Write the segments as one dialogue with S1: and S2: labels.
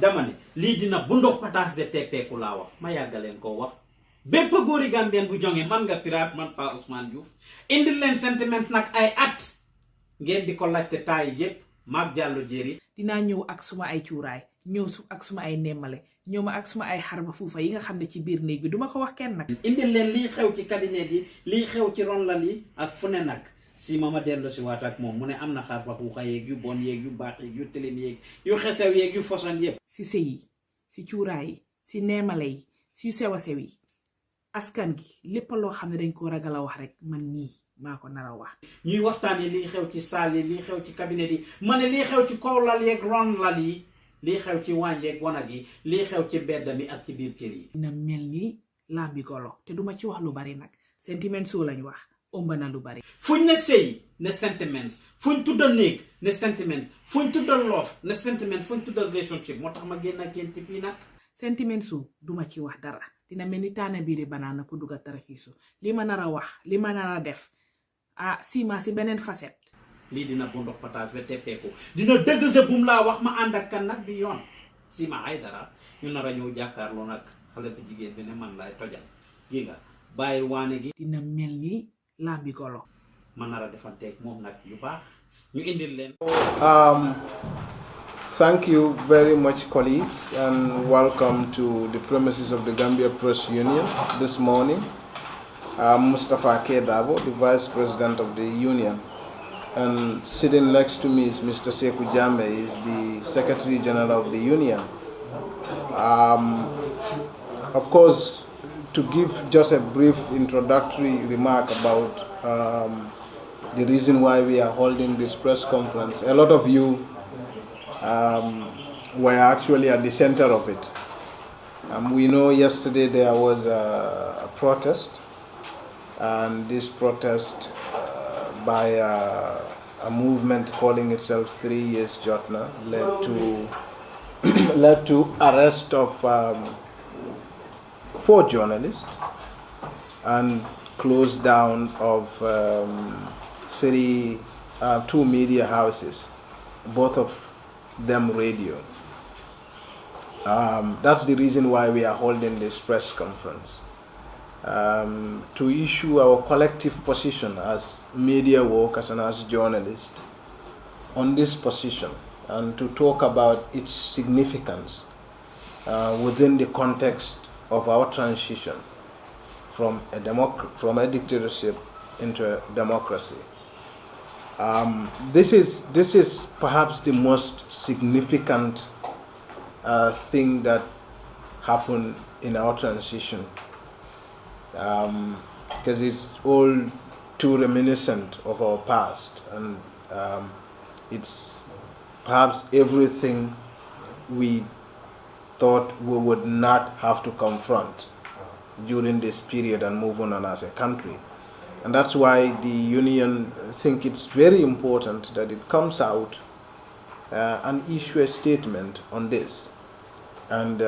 S1: dama ne lii dina bu ndox pataas de teppeeku laa wax ma yàggaleen koo wax bépp góori Gambien bu jonge man nga piraat man Pa Ousmane Diouf indil leen sentiments nag ay at ngeen di ko laajte taay yépp maag jàllo jéeri
S2: dinaa ñëw ak suma ay cuuraay ñëw ak suma ay nemmale ñëw ma ak suma ay xarba fuufa yi nga xam ne ci biir néeg bi duma ko wax kenn nag
S1: indil leen lii xew ci cabinet yi lii xew ci ronlal yi ak fu ne nag si ma dellu si waat ak moom mu ne am na xarba fuufa yeeg yu bon yeeg yu baax yeeg yu tilim yeeg yu xesew yeeg yu foson yépp
S2: si sëy yi si cuuraay yi si neemale yi si sew a sew yi askan gi lépp loo xam ne dañ ko ragal a wax rek man nii maa ko nar a wax
S1: ñuy waxtaan yi lii xew ci saal yi lii xew ci cabinet yi ma ne lii xew ci kaw lal yeeg ron lal yi lii xew ci waañ yeeg wanag yi lii xew ci mbedd mi ak ci biir kër yi
S2: dina mel ni lambi golo te duma ci wax lu bari nag sentiment soo lañ wax ëmb na lu bari
S1: fuñ ne sëy ne sentiments fuñ tudda néeg ne sentiments fuñ tudda loof ne sentiments fuñ tudda relationship moo tax ma génn ak yéen ci fii nag
S2: sentiment su duma ci wax dara dina mel ni taana biiri banaana ko duga taraxiisu li ma nar a wax li ma nar a def sima si beneen facette
S1: lii dina bu ndox pataas ba teppeeku dina dëgg sa bum laa wax ma ànd ak kan nag bi yoon sima ay dara ñu nar a ñëw jàkkaarloo nag xale bu jigéen bi ne man laay tojal gi nga bàyyi waane gi
S2: dina mel ni lambi golo
S1: ma nar a defanteeg moom nag yu baax ñu indil leen
S3: Thank you very much, colleagues, and welcome to the premises of the Gambia Press Union this morning. I'm Mustafa Kedabo, the Vice President of the Union, and sitting next to me is Mr. Sekou Jambe, is the Secretary General of the Union. Of course, to give just a brief introductory remark about the reason why we are holding this press conference, a lot of you were actually at the center of it. We know yesterday there was a protest, and this protest by a movement calling itself 3 Years Jotna led to arrest of 4 journalists and close down of 2 media houses, both of them radio. That's the reason why we are holding this press conference, to issue our collective position as media workers and as journalists on this position, and to talk about its significance within the context of our transition from a dictatorship into a democracy. This is perhaps the most significant thing that happened in our transition, because it's all too reminiscent of our past, and it's perhaps everything we thought we would not have to confront during this period and move on as a country. And that's why the union think it's very important that it comes out and issue a statement on this, and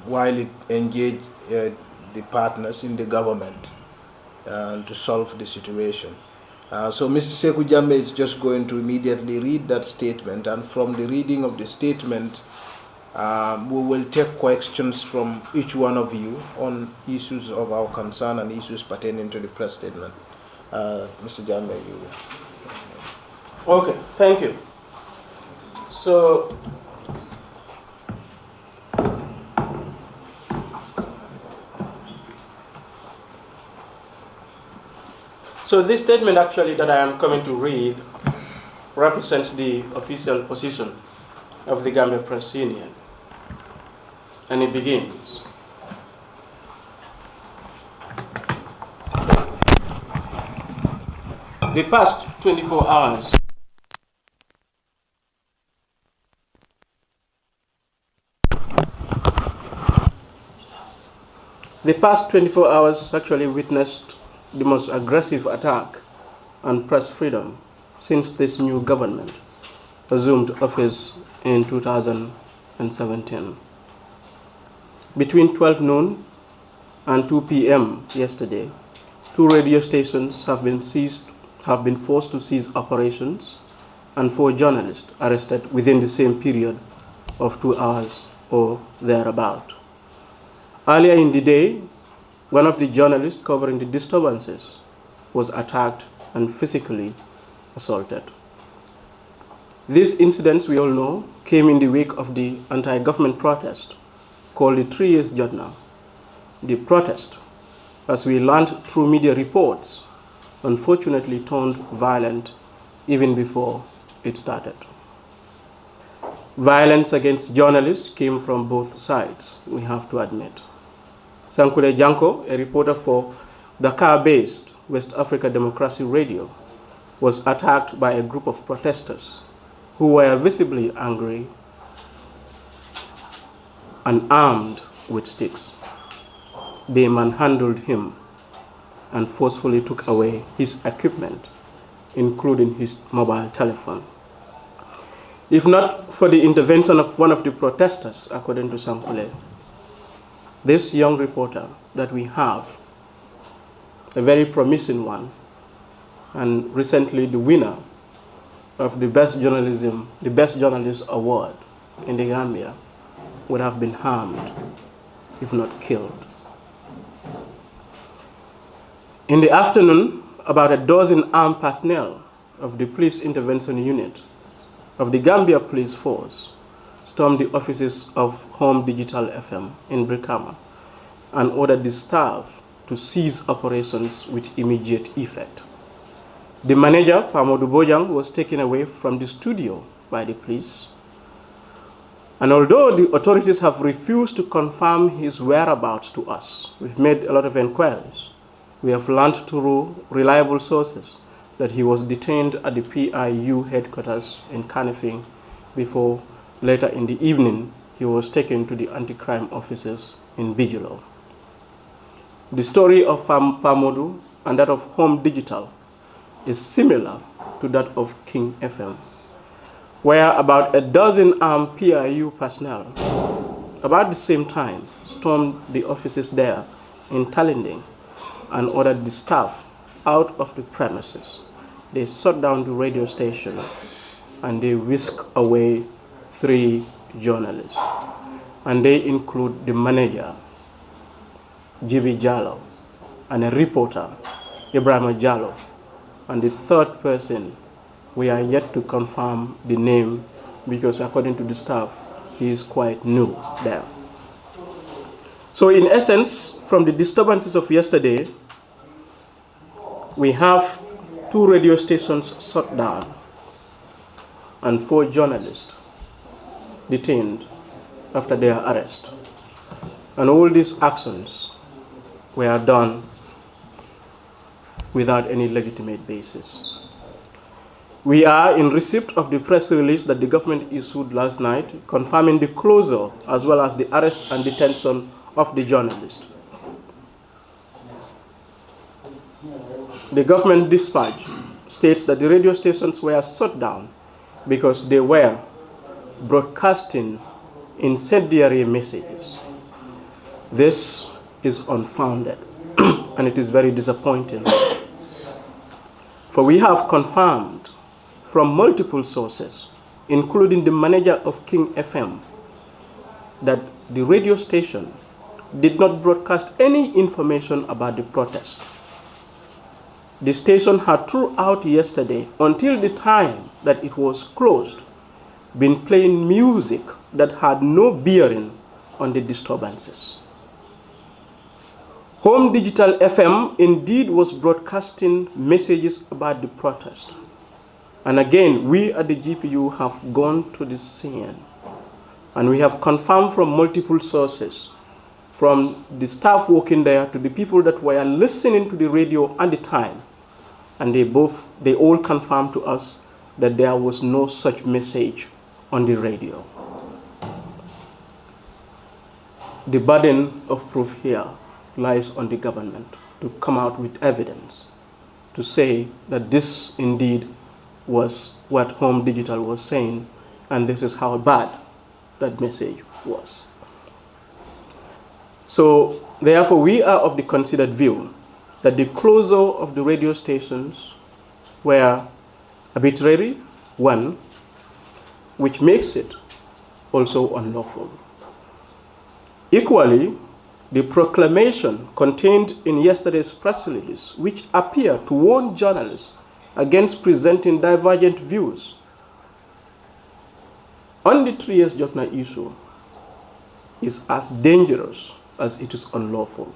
S3: while it engage the partners in the government to solve the situation. So Mr. Sekou Jambe is just going to immediately read that statement, and from the reading of the statement, we will take questions from each one of you on issues of our concern and issues pertaining to the press statement. Mr. Jambe, you.
S4: Okay, thank you. So this statement actually that I am coming to read represents the official position of the Gambia Press Union. And it begins. The past 24 hours actually witnessed the most aggressive attack on press freedom since this new government assumed office in 2017. Between 12 noon and 2 p.m. yesterday, 2 radio stations have been forced to cease operations, and 4 journalists arrested within the same period of 2 hours or thereabout. Earlier in the day, one of the journalists covering the disturbances was attacked and physically assaulted. These incidents, we all know, came in the wake of the anti-government protest called the 3 Years Journal. The protest, as we learned through media reports, unfortunately turned violent even before it started. Violence against journalists came from both sides, we have to admit. Sankule Janko, a reporter for Dakar-based West Africa Democracy Radio, was attacked by a group of protesters who were visibly angry and armed with sticks. They manhandled him and forcefully took away his equipment, including his mobile telephone. If not for the intervention of one of the protesters, according to Sankule, this young reporter that we have, a very promising one, and recently the winner of the Best Journalist Award in the Gambia, would have been harmed, if not killed. In the afternoon, about a dozen armed personnel of the Police Intervention Unit of the Gambia Police Force stormed the offices of Home Digital FM in Brikama and ordered the staff to cease operations with immediate effect. The manager, Pamodu Bojang, was taken away from the studio by the police. And although the authorities have refused to confirm his whereabouts to us, we've made a lot of inquiries. We have learned through reliable sources that he was detained at the PIU headquarters in Kanifing before later in the evening he was taken to the anti-crime offices in Bijilo. The story of Pamodu and that of Home Digital is similar to that of King FM, where about a dozen armed PIU personnel about the same time stormed the offices there in Talinding and ordered the staff out of the premises. They shut down the radio station and they whisked away 3 journalists. And they include the manager, Jibi Jallo, and a reporter, Ibrahima Jallo. And the third person, we are yet to confirm the name because according to the staff, he is quite new there. So in essence, from the disturbances of yesterday, we have 2 radio stations shut down and 4 journalists detained after their arrest. And all these actions were done without any legitimate basis. We are in receipt of the press release that the government issued last night confirming the closure as well as the arrest and detention of the journalist. The government dispatch states that the radio stations were shut down because they were broadcasting incendiary messages. This is unfounded and it is very disappointing. For we have confirmed from multiple sources, including the manager of King FM, that the radio station did not broadcast any information about the protest. The station had throughout yesterday, until the time that it was closed, been playing music that had no bearing on the disturbances. Home Digital FM indeed was broadcasting messages about the protest. And again, we at the GPU have gone to the scene and we have confirmed from multiple sources, from the staff working there to the people that were listening to the radio at the time, and they all confirmed to us that there was no such message on the radio. The burden of proof here lies on the government to come out with evidence to say that this indeed was what Home Digital was saying, and this is how bad that message was. So, therefore, we are of the considered view that the closure of the radio stations were arbitrary, one, which makes it also unlawful. Equally, the proclamation contained in yesterday's press release, which appeared to warn journalists against presenting divergent views on the 3 years Jotna issue, is as dangerous as it is unlawful.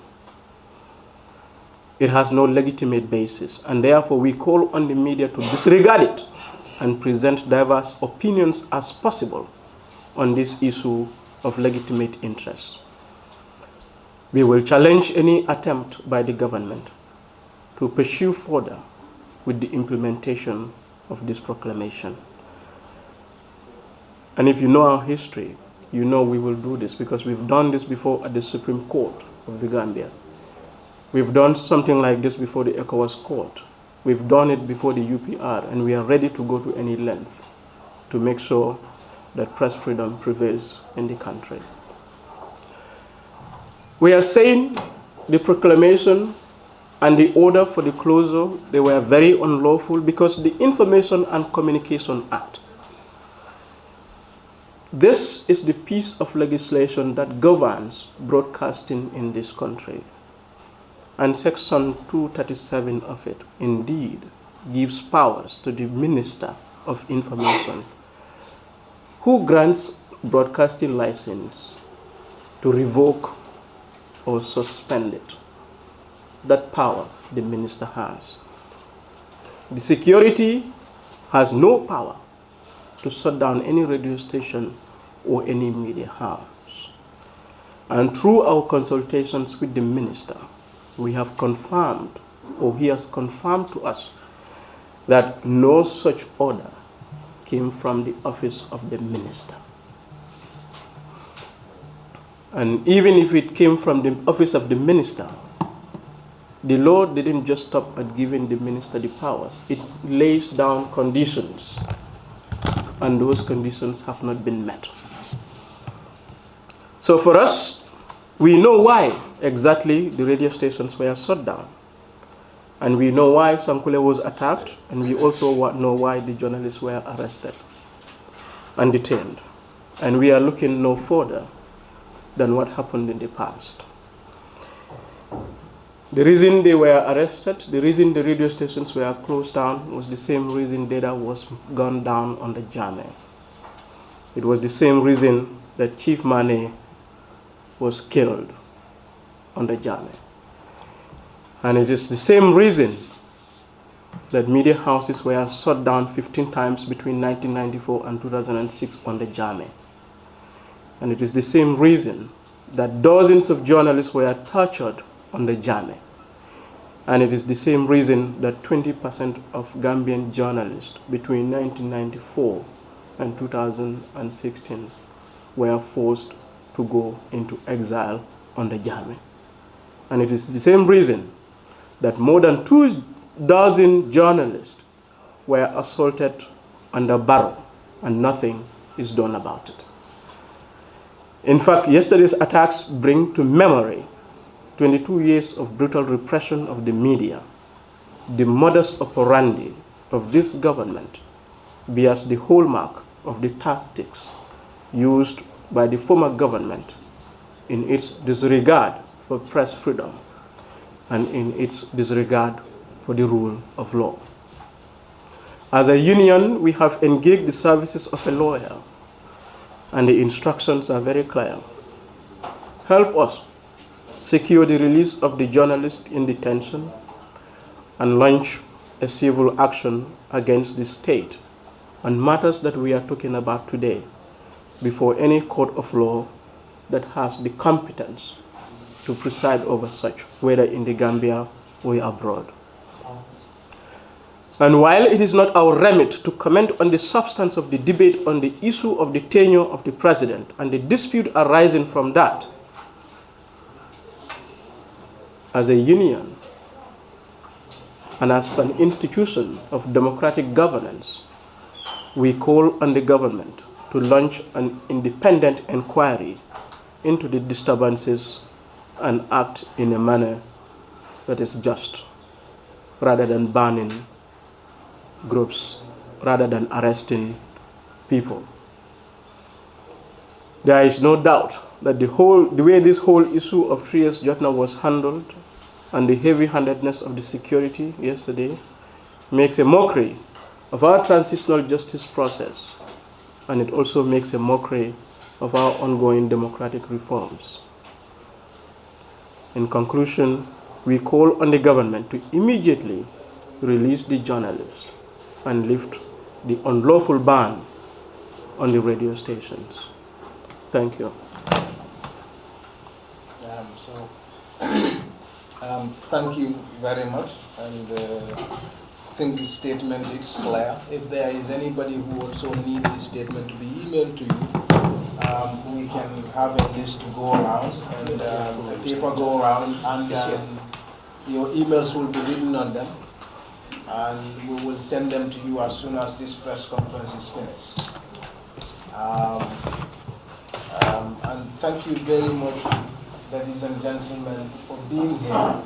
S4: It has no legitimate basis, and therefore we call on the media to disregard it and present diverse opinions as possible on this issue of legitimate interest. We will challenge any attempt by the government to pursue further with the implementation of this proclamation. And if you know our history, you know we will do this because we've done this before at the Supreme Court of the Gambia. We've done something like this before the ECOWAS Court. We've done it before the UPR, and we are ready to go to any length to make sure that press freedom prevails in the country. We are saying the proclamation and the order for the closure, they were very unlawful because the Information and Communication Act, this is the piece of legislation that governs broadcasting in this country. And Section 237 of it indeed gives powers to the Minister of Information, who grants broadcasting license to revoke or suspend it. That power the minister has. The security has no power to shut down any radio station or any media house. And through our consultations with the minister, we have confirmed, or he has confirmed to us, that no such order came from the office of the minister. And even if it came from the office of the minister, the law didn't just stop at giving the minister the powers. It lays down conditions, and those conditions have not been met. So for us, we know why exactly the radio stations were shut down. And we know why Sankule was attacked, and we also know why the journalists were arrested and detained. And we are looking no further than what happened in the past. The reason they were arrested, the reason the radio stations were closed down was the same reason data was gunned down on the Jame. It was the same reason that Chief Mane was killed on the Jame. And it is the same reason that media houses were shut down 15 times between 1994 and 2006 on the Jame. And it is the same reason that dozens of journalists were tortured on the Jame. And it is the same reason that 20% of Gambian journalists between 1994 and 2016 were forced to go into exile on the Jame. And it is the same reason that more than 24 journalists were assaulted under barrel, and nothing is done about it. In fact, yesterday's attacks bring to memory 22 years of brutal repression of the media. The modus operandi of this government bears the hallmark of the tactics used by the former government in its disregard for press freedom and in its disregard for the rule of law. As a union, we have engaged the services of a lawyer, and the instructions are very clear. Help us secure the release of the journalist in detention and launch a civil action against the state on matters that we are talking about today before any court of law that has the competence to preside over such, whether in the Gambia or abroad. And while it is not our remit to comment on the substance of the debate on the issue of the tenure of the president and the dispute arising from that, as a union and as an institution of democratic governance, we call on the government to launch an independent inquiry into the disturbances and act in a manner that is just, rather than banning groups, rather than arresting people. There is no doubt that the way this whole issue of 3S Jotna was handled and the heavy-handedness of the security yesterday makes a mockery of our transitional justice process, and it also makes a mockery of our ongoing democratic reforms. In conclusion, we call on the government to immediately release the journalists and lift the unlawful ban on the radio stations. Thank you.
S3: Thank you very much, and I think the statement is clear. If there is anybody who also needs the statement to be emailed to you, we can have a list go around and the paper go around, and your emails will be written on them, and we will send them to you as soon as this press conference is finished. And thank you very much, ladies and gentlemen, for being here.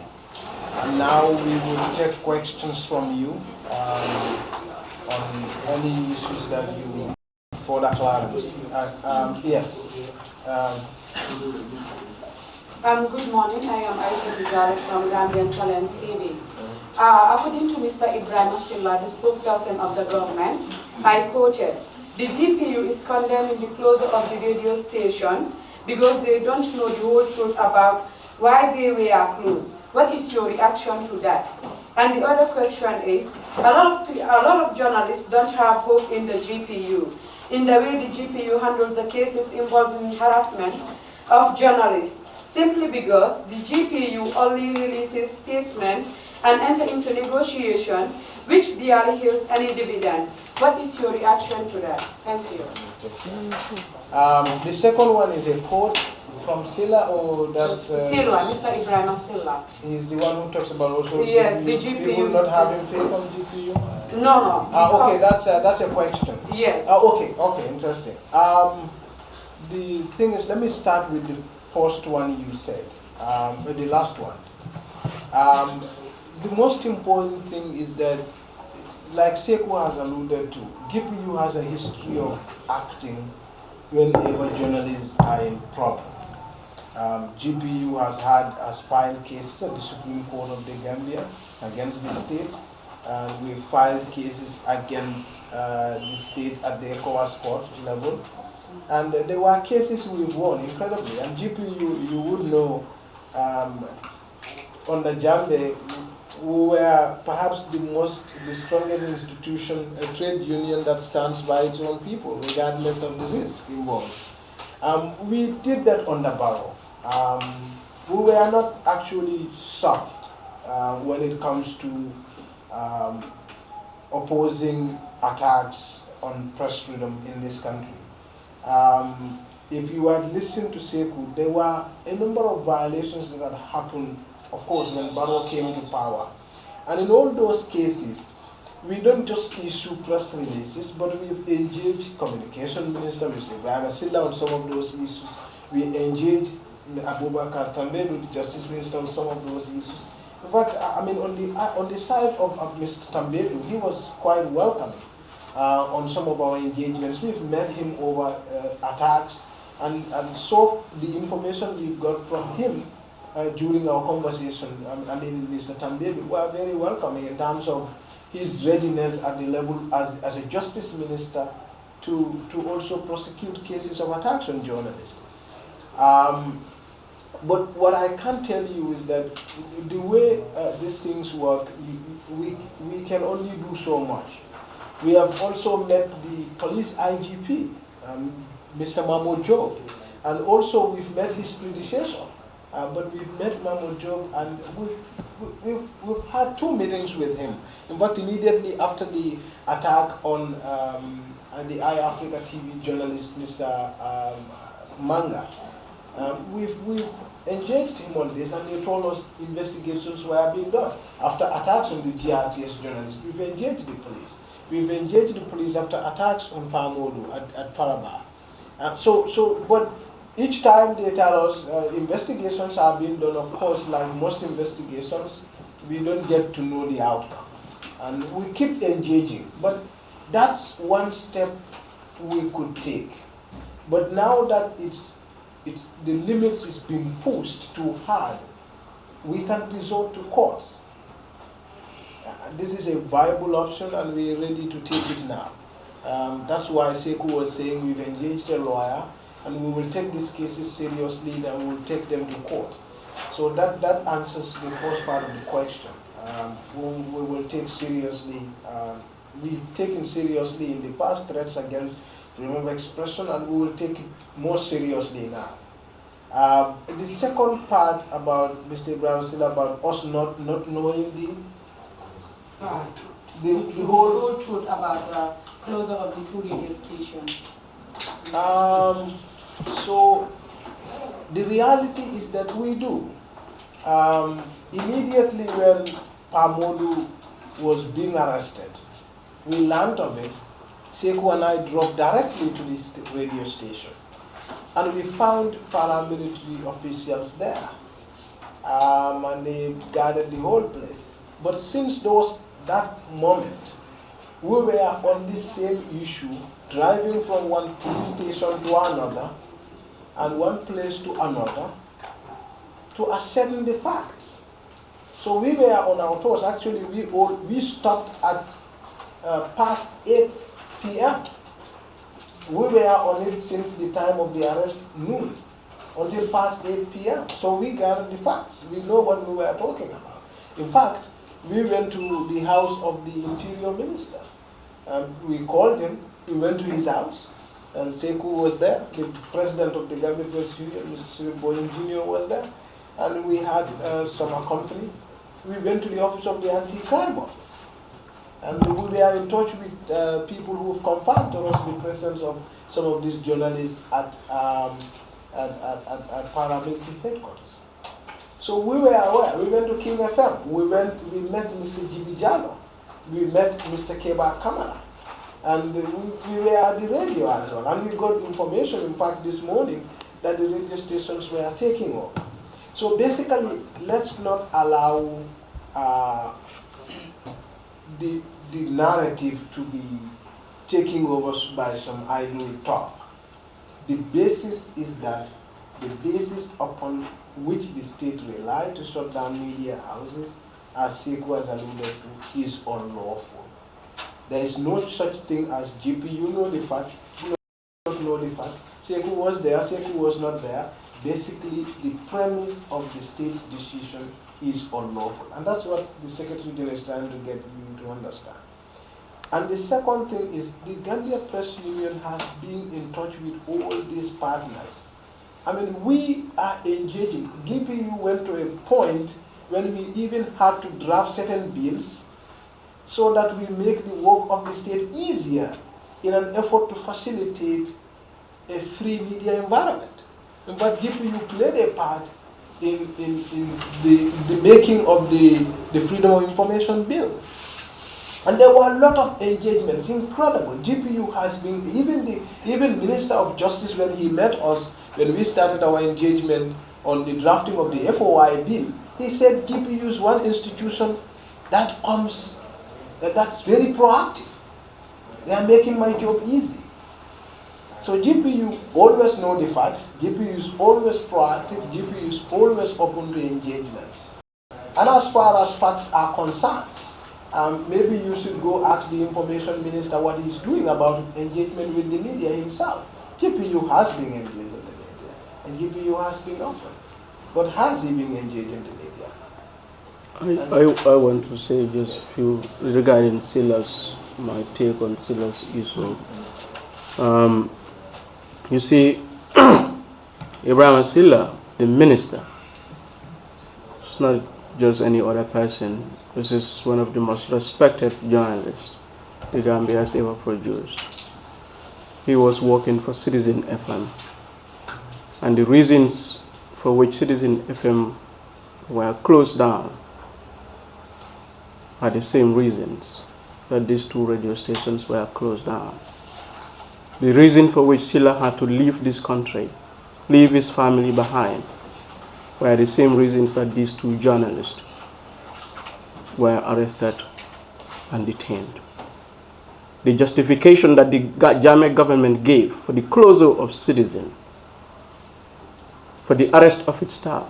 S3: And now we will take questions from you on any issues that you further clarify. Yes.
S5: Good morning. I am Aisha from Gambian Challenge TV. According to Mr. Ibrahim Silla, the spokesperson of the government, I quoted, "The GPU is condemning the closure of the radio stations because they don't know the whole truth about why they were closed." What is your reaction to that? And the other question is, a lot of journalists don't have hope in the GPU, in the way the GPU handles the cases involving harassment of journalists, simply because the GPU only releases statements and enter into negotiations which barely yields any dividends. What is your reaction to that? Thank you.
S3: The second one is a quote from Silla, or that's...
S5: Silla, Mr. Ibrahim Silla.
S3: He's the one who talks about also...
S5: Yes, the GPU.
S3: People not having faith on GPU?
S5: No.
S3: Okay, that's a question.
S5: Yes.
S3: Okay, interesting. The thing is, let me start with the first one you said, the last one. The most important thing is that, like Sekou has alluded to, GPU has a history of acting whenever journalists are in problem. GPU has filed cases at the Supreme Court of the Gambia against the state, and we filed cases against the state at the ECOWAS court level. And there were cases we won incredibly, and GPU, you would know, on the Jambe, we were perhaps the strongest institution, a trade union that stands by its own people, regardless of the risk involved. We did that on the Barrow. We were not actually soft when it comes to opposing attacks on press freedom in this country. If you had listened to Sekou, there were a number of violations that had happened, of course, when Barrow came to power. And in all those cases, we don't just issue press releases, but we've engaged Communication Minister, Mr. Ibrahim Silla, on some of those issues. We engaged Abubakar Tambedu, the Justice Minister, on some of those issues. But I mean, on the side of Mr. Tambedu, he was quite welcoming on some of our engagements. We've met him over attacks, and so the information we've got from him during our conversation, Mr. Tambedu, were very welcoming in terms of his readiness at the level as a justice minister to also prosecute cases of attacks on journalists. But what I can tell you is that the way these things work, we can only do so much. We have also met the police IGP, Mr. Mahmoud Job, and also we've met his predecessor. But we've met Mahmoud Job, and we've had 2 meetings with him. In fact, immediately after the attack on the iAfrica TV journalist, Mr. Manga, we've engaged him on this, and they told us investigations were being done. After attacks on the GRTS journalists, we've engaged the police. We've engaged the police after attacks on Pamodu at Faraba. But each time they tell us investigations are being done. Of course, like most investigations, we don't get to know the outcome. And we keep engaging. But that's one step we could take. But now that the limits is being pushed too hard, we can resort to courts. This is a viable option, and we're ready to take it now. That's why Sekou was saying we've engaged a lawyer, and we will take these cases seriously, and we will take them to court. So that answers the first part of the question. We will take seriously, we've taken seriously in the past threats against freedom of expression, and we will take it more seriously now. The second part about Mr. Ibrahim Silla, about us not knowing the whole
S5: truth about the closure of the 2 radio stations.
S3: So the reality is that we do. Immediately when Pamodu was being arrested, we learned of it. Sekou and I drove directly to this radio station, and we found paramilitary officials there, and they guarded the whole place. But since that moment, we were on this same issue, driving from one police station to another, and one place to another, to ascertain the facts. So we were on our toes. Actually, we stopped at past 8 p.m. We were on it since the time of the arrest, noon, until past 8 p.m. So we gathered the facts. We know what we were talking about. In fact, we went to the house of the Interior Minister. We called him. We went to his house, and Sekou was there. The president of the Gambia Press Union, Mr. Cyril Boyne Jr. was there, and we had some accompany. We went to the office of the anti-crime office, and we were in touch with people who have confirmed to us the presence of some of these journalists at paramilitary headquarters. So we were aware. We went to King FM. We met Mr. Gibi Jallo. We met Mr. Keba Kamara. And we were at the radio as well. And we got information, in fact, this morning, that the radio stations were taking over. So basically, let's not allow the narrative to be taken over by some idle talk. The basis is that the basis upon which the state relied to shut down media houses, as Sekou has alluded to, is unlawful. There is no such thing as GP. You know the facts. You don't know the facts. Sekou was there. Sekou was not there. Basically, the premise of the state's decision is unlawful, and that's what the Secretary General is trying to get you to understand. And the second thing is the Gambia Press Union has been in touch with all these partners. I mean, we are engaging. GPU went to a point when we even had to draft certain bills so that we make the work of the state easier in an effort to facilitate a free media environment. In fact, GPU played a part in the making of the Freedom of Information Bill. And there were a lot of engagements, incredible. GPU has been, even Minister of Justice, when he met us, when we started our engagement on the drafting of the FOI bill, he said GPU is one institution that that's very proactive. They are making my job easy. So GPU always know the facts, GPU is always proactive, GPU is always open to engagements. And as far as facts are concerned, maybe you should go ask the information minister what he's doing about engagement with the media himself. GPU has been engaged in the media, and GPU has been open. But has he been engaged in the media?
S4: I want to say just a few regarding Silas, my take on Silas issue. You see, Ibrahim Silla, the minister, it's not just any other person. This is one of the most respected journalists the Gambia has ever produced. He was working for Citizen FM, and the reasons for which Citizen FM were closed down are the same reasons that these 2 radio stations were closed down. The reason for which Silla had to leave this country, leave his family behind, were the same reasons that these 2 journalists were arrested and detained. the justification that the Jammeh government gave for the closure of Citizen, for the arrest of its staff,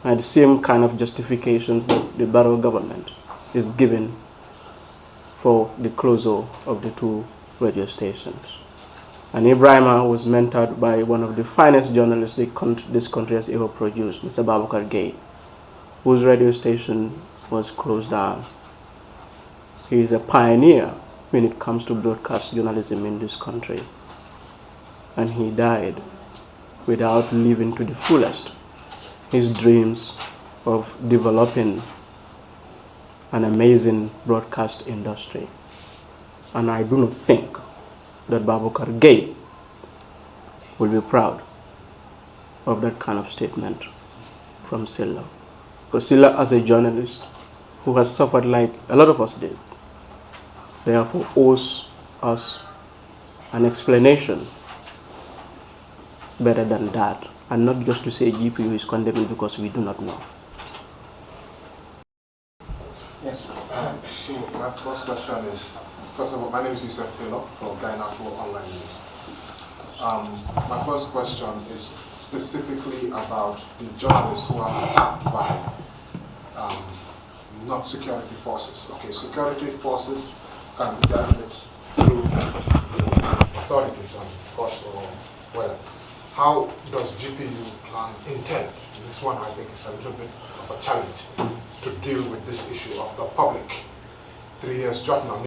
S4: are the same kind of justifications that the Barrow government is giving for the closure of the 2 radio stations. And Ibrahima was mentored by one of the finest journalists this country has ever produced, Mr. Babakar Gay, whose radio station was closed down. He is a pioneer when it comes to broadcast journalism in this country. And he died without living to the fullest his dreams of developing an amazing broadcast industry. And I do not think that Babakar Gay will be proud of that kind of statement from Silla. Because Silla, as a journalist who has suffered like a lot of us did, therefore owes us an explanation better than that, and not just to say GPU is condemning because we do not know.
S3: Yes. So my first question is, first of all, my name is Yusuf Taylor from Gainafo Online News. My first question is specifically about the journalists who are attacked by not security forces. Okay, security forces can be dealt with through the authorities on course or whatever. How does GPU intend, this one I think is a little bit of a challenge, to deal with this issue of the public 3 years judgment?